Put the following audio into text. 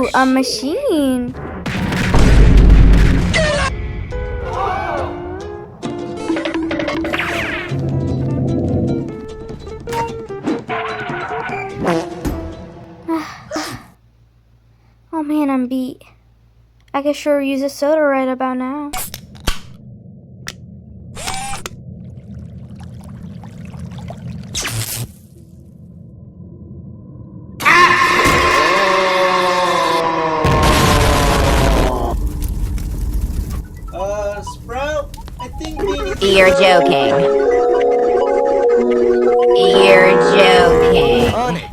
Ooh, a machine. Oh man, I'm beat. I could sure use a soda right about now. Sprout, I think we need to You're joking. You're joking. On it.